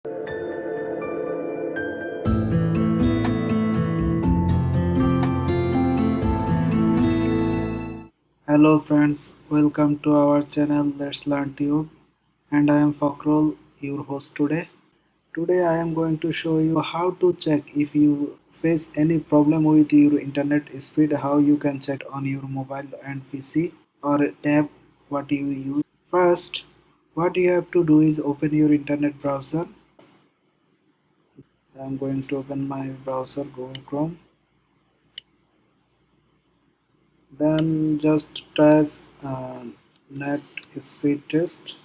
Hello friends, welcome to our channel Let's Learn Tube, and I am Fakrul, your host today. Today I am going to show you how to check if you face any problem with your internet speed, how you can check on your mobile and PC or tab what you use. First, what you have to do is open your internet browser. I am going to open my browser Google Chrome. Then just type net speed test.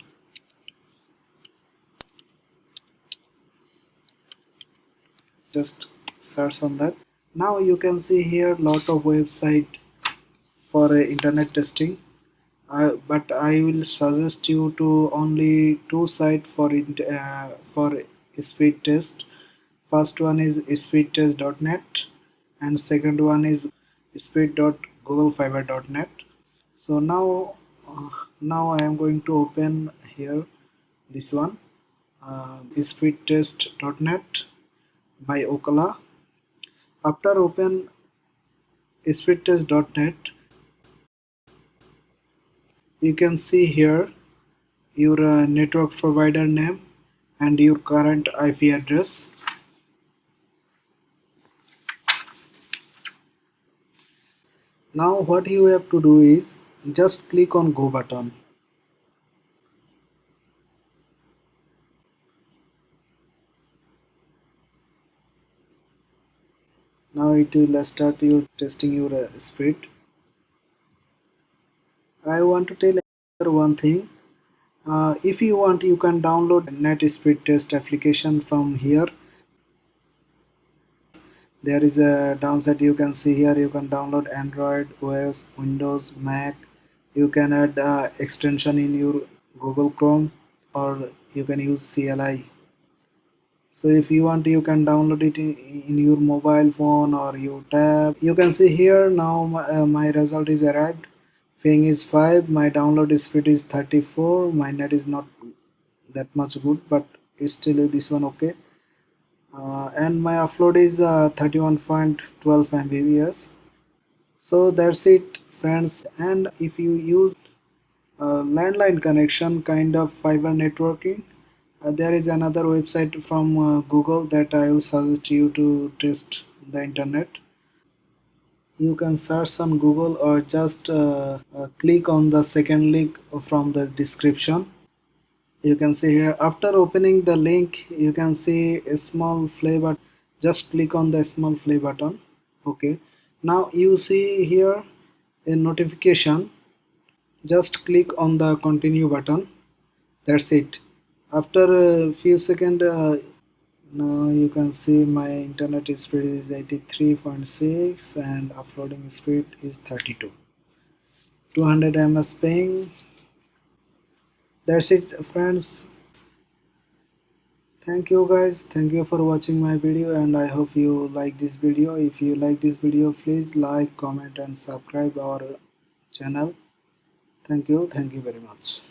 Just search on that. Now you can see here lot of website for internet testing, but I will suggest you to only two site for speed test. First one is speedtest.net and second one is speed.googlefiber.net. So now I am going to open here this one, speedtest.net by Okala. After open speedtest.net, you can see here your network provider name and your current IP address. Now what you have to do is just click on go button. Now it will start your testing your speed. I want to tell one thing. If you want, you can download net speed test application from here. There is a downside. You can see here you can download Android, OS, Windows, Mac. You can add extension in your Google Chrome, or you can use CLI. So if you want, you can download it in your mobile phone or your tab. You can see here now my result is arrived. Ping is 5, my download speed is 34, my net is not that much good, but it's still this one okay. And my upload is 31.12 Mbps. So that's it friends. And if you use landline connection kind of fiber networking, there is another website from Google that I will suggest you to test the internet. You can search on Google or just click on the second link from the description. You can see here after opening the link you can see a small play button. Just click on the small play button. Okay, now you see here a notification. Just click on the continue button. That's it. After a few seconds, now you can see my internet speed is 83.6 and uploading speed is 32, 200 ms ping. That's it friends. Thank you guys, thank you for watching my video, and I hope you like this video. If you like this video, please like, comment and subscribe our channel. Thank you very much.